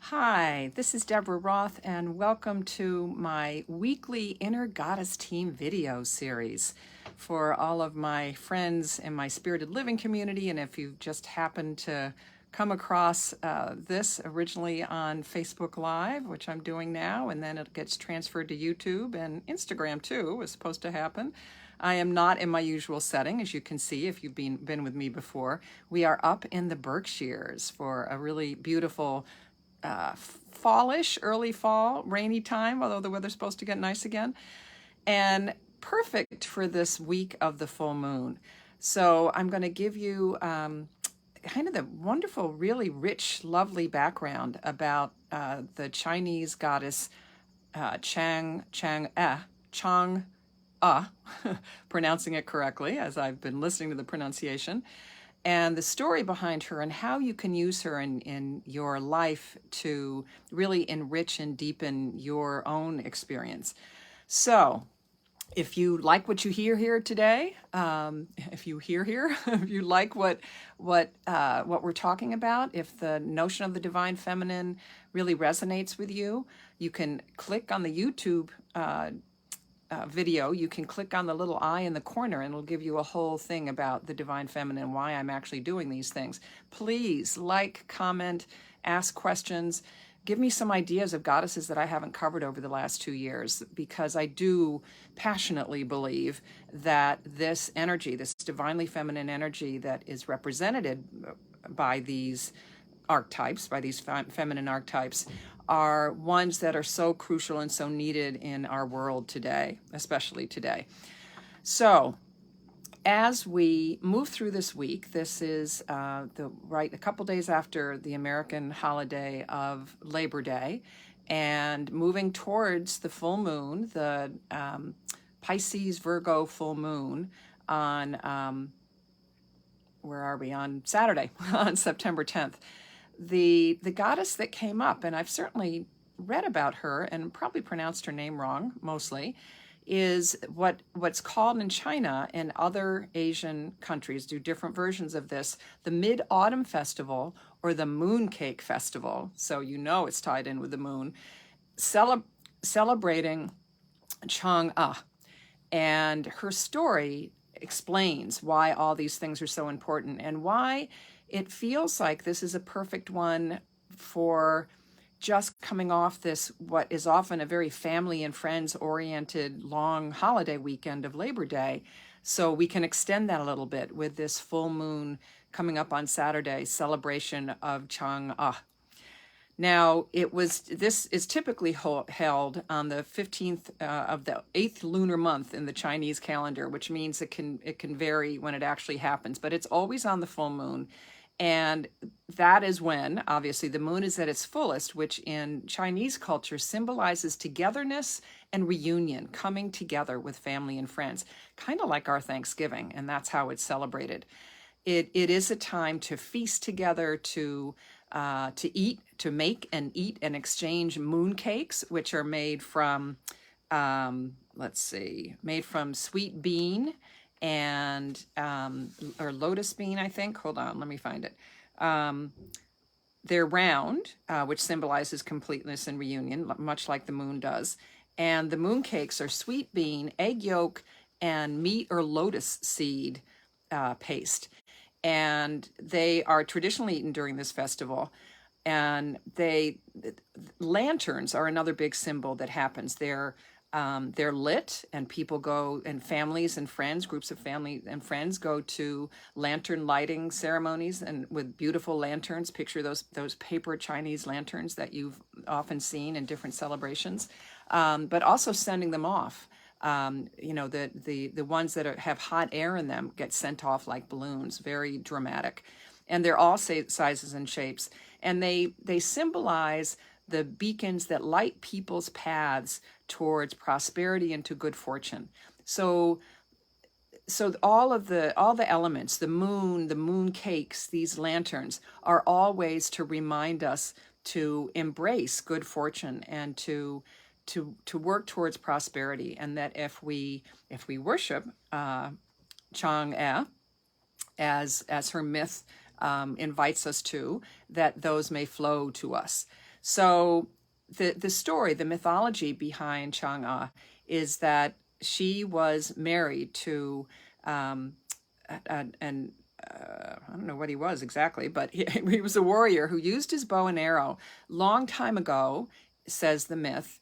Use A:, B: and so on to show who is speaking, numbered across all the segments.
A: Hi, this is Deborah Roth, and welcome to my weekly Inner Goddess Team video series for all of my friends in my spirited living community. And if you just happened to come across this originally on Facebook Live, which I'm doing now, and then it gets transferred to YouTube and Instagram too, was supposed to happen. I am not in my usual setting, as you can see if you've been with me before. We are up in the Berkshires for a really beautiful fallish, early fall, rainy time, although the weather's supposed to get nice again, and perfect for this week of the full moon. So I'm going to give you kind of the wonderful, really rich, lovely background about the Chinese goddess Chang'e, pronouncing it correctly as I've been listening to the pronunciation, and the story behind her and how you can use her in your life to really enrich and deepen your own experience. So if you like what you hear here today, if you like what we're talking about, if the notion of the divine feminine really resonates with you, you can click on the YouTube video. You can click on the little eye in the corner and it'll give you a whole thing about the divine feminine, why I'm actually doing these things. Please like, comment, ask questions, give me some ideas of goddesses that I haven't covered over the last 2 years, because I do passionately believe that this energy, this divinely feminine energy that is represented by these archetypes, by these feminine archetypes, are ones that are so crucial and so needed in our world today, especially today. So as we move through this week, this is a couple days after the American holiday of Labor Day, and moving towards the full moon, the Pisces Virgo full moon on, where are we, on Saturday, on September 10th. The goddess that came up, and I've certainly read about her and probably pronounced her name wrong mostly, is what's called in China and other Asian countries do different versions of this, the Mid-Autumn Festival or the Mooncake Festival. So you know it's tied in with the moon, celebrating Chang'e. And her story explains why all these things are so important and why it feels like this is a perfect one for just coming off this, what is often a very family and friends oriented long holiday weekend of Labor Day. So we can extend that a little bit with this full moon coming up on Saturday, celebration of Chang'e. Now, this is typically held on the 15th of the 8th lunar month in the Chinese calendar, which means it can vary when it actually happens, but it's always on the full moon. And that is when, obviously, the moon is at its fullest, which in Chinese culture symbolizes togetherness and reunion, coming together with family and friends, kind of like our Thanksgiving, and that's how it's celebrated. It is a time to feast together, to eat, to make and eat and exchange mooncakes, which are made from, made from sweet bean and or lotus bean, I think. Hold on, let me find it. They're round, which symbolizes completeness and reunion, much like the moon does. And the mooncakes are sweet bean, egg yolk, and meat or lotus seed paste. And they are traditionally eaten during this festival. And lanterns are another big symbol that happens. They're lit, and people go, and families and friends, groups of family and friends go to lantern lighting ceremonies, and with beautiful lanterns. Picture those paper Chinese lanterns that you've often seen in different celebrations, but also sending them off. The ones that have hot air in them get sent off like balloons, very dramatic. And they're all sizes and shapes. And they symbolize the beacons that light people's paths towards prosperity and to good fortune. So all the elements, the moon cakes, these lanterns, are all ways to remind us to embrace good fortune and to work towards prosperity. And that if we worship Chang'e as her myth invites us to, that those may flow to us. So the story, the mythology behind Chang'e is that she was married to an I don't know what he was exactly, but he was a warrior who used his bow and arrow. Long time ago, says the myth,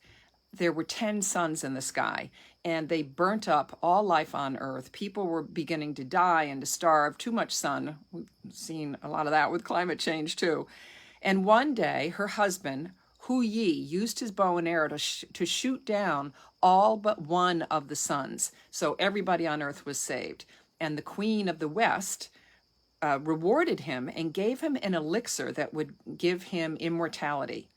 A: there were 10 suns in the sky, and they burnt up all life on Earth. People were beginning to die and to starve. Too much sun. We've seen a lot of that with climate change too. And one day, her husband, Hun Yi, used his bow and arrow to shoot down all but one of the suns. So everybody on Earth was saved. And the Queen of the West rewarded him and gave him an elixir that would give him immortality.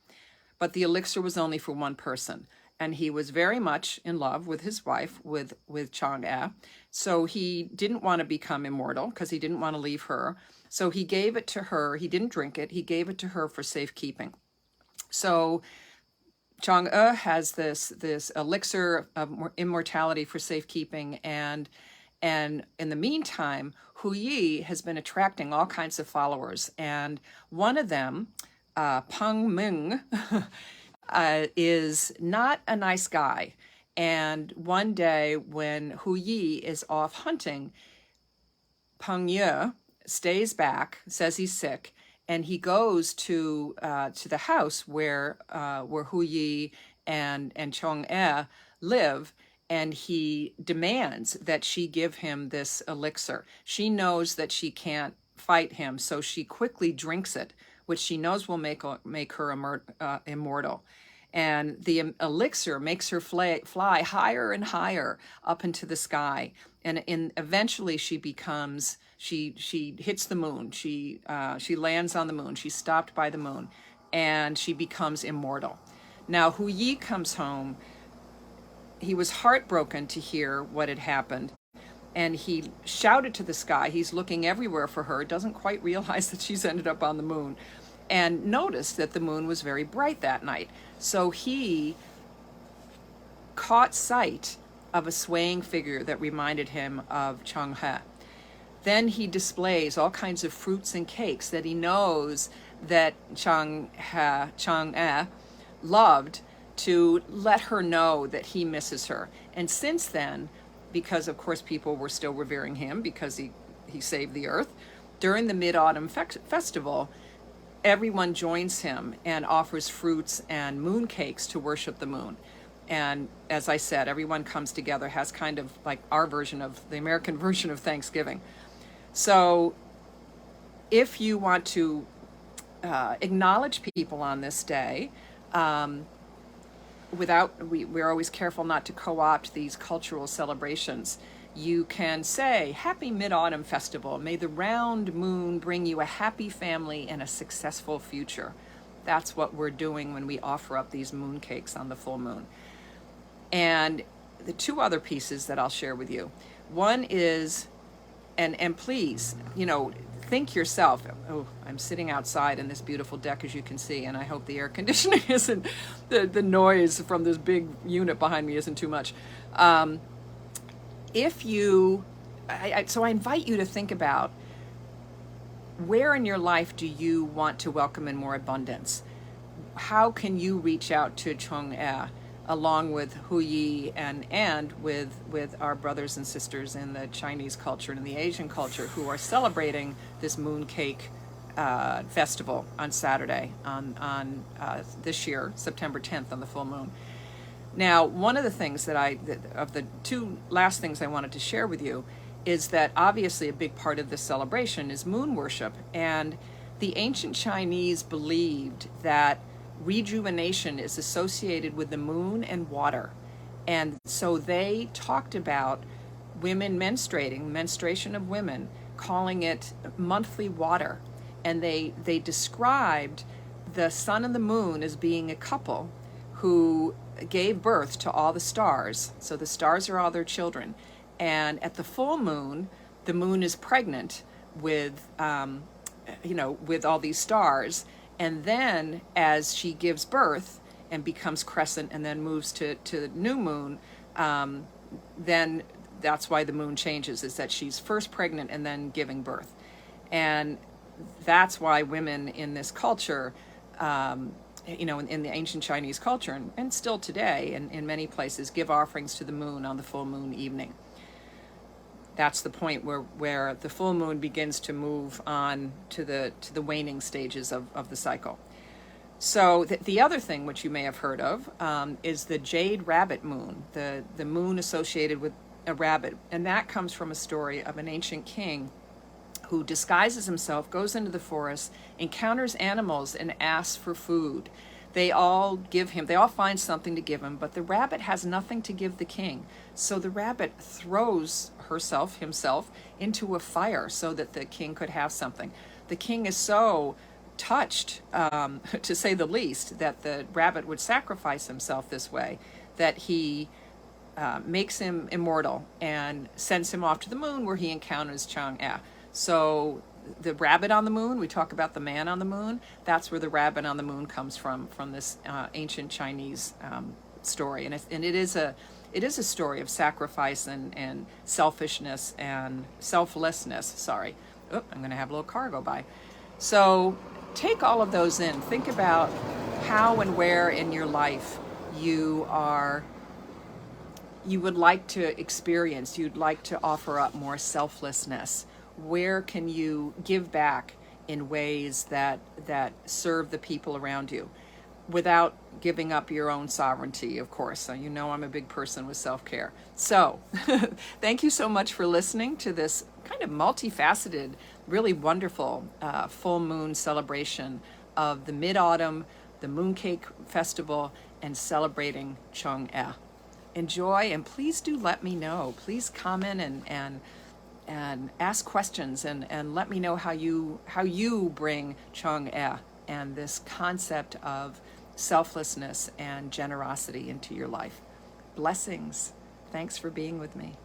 A: But the elixir was only for one person. And he was very much in love with his wife, with Chang'e. So he didn't want to become immortal because he didn't want to leave her. So he gave it to her. He didn't drink it. He gave it to her for safekeeping. So Chang'e has this elixir of immortality for safekeeping, and in the meantime, Hun Yi has been attracting all kinds of followers, and one of them, Peng Ming, is not a nice guy. And one day when Hun Yi is off hunting, Peng Yi stays back, says he's sick, and he goes to the house where Hun Yi and Chang'e live, and he demands that she give him this elixir. She knows that she can't fight him, so she quickly drinks it, which she knows will make her immortal. And the elixir makes her fly higher and higher up into the sky, and eventually she hits the moon. She lands on the moon. She's stopped by the moon, and she becomes immortal. Now Hun Yi comes home. He was heartbroken to hear what had happened, and he shouted to the sky. He's looking everywhere for her, doesn't quite realize that she's ended up on the moon, and noticed that the moon was very bright that night. So he caught sight of a swaying figure that reminded him of Chang'e. Then he displays all kinds of fruits and cakes that he knows that Chang'e loved, to let her know that he misses her. And since then, because of course people were still revering him because he saved the earth, during the Mid-Autumn Festival, everyone joins him and offers fruits and mooncakes to worship the moon. And as I said, everyone comes together, has kind of like our version of the American version of Thanksgiving. So if you want to acknowledge people on this day, we're always careful not to co-opt these cultural celebrations. You can say, Happy Mid-Autumn Festival. May the round moon bring you a happy family and a successful future. That's what we're doing when we offer up these mooncakes on the full moon. And the two other pieces that I'll share with you. One is, and please, think yourself, oh, I'm sitting outside in this beautiful deck, as you can see, and I hope the air conditioning isn't, the noise from this big unit behind me isn't too much. So I invite you to think about, where in your life do you want to welcome in more abundance? How can you reach out to Chang'e along with Hun Yi and with our brothers and sisters in the Chinese culture and the Asian culture who are celebrating this mooncake festival on Saturday, on this year, September 10th, on the full moon. Now, one of the things of the two last things I wanted to share with you is that obviously a big part of this celebration is moon worship. And the ancient Chinese believed that rejuvenation is associated with the moon and water. And so they talked about women menstruating, menstruation of women, calling it monthly water. And they described the sun and the moon as being a couple who gave birth to all the stars. So the stars are all their children. And at the full moon, the moon is pregnant with, with all these stars. And then as she gives birth and becomes crescent and then moves to new moon, then that's why the moon changes, is that she's first pregnant and then giving birth. And that's why women in this culture you know, in the ancient Chinese culture, and still today in many places, give offerings to the moon on the full moon evening. That's the point where the full moon begins to move on to the waning stages of the cycle. So the other thing which you may have heard of is the jade rabbit moon, the moon associated with a rabbit. And that comes from a story of an ancient king who disguises himself, goes into the forest, encounters animals, and asks for food. They all find something to give him, but the rabbit has nothing to give the king. So the rabbit throws himself into a fire so that the king could have something. The king is so touched, to say the least, that the rabbit would sacrifice himself this way, that he makes him immortal and sends him off to the moon, where he encounters Chang'e. So the rabbit on the moon, we talk about the man on the moon, that's where the rabbit on the moon comes from this ancient Chinese story. And it is a story of sacrifice and selfishness and selflessness. Sorry. Oh, I'm going to have a little car go by. So take all of those in. Think about how and where in your life you would like to experience, you'd like to offer up more selflessness. Where can you give back in ways that serve the people around you without giving up your own sovereignty, of course? So you know I'm a big person with self-care. So thank you so much for listening to this kind of multifaceted, really wonderful full moon celebration of the Mid-Autumn, the Mooncake Festival, and celebrating Chang'e. Enjoy, and please do let me know. Please comment and ask questions, and let me know how you bring Chang'e and this concept of selflessness and generosity into your life. Blessings. Thanks for being with me.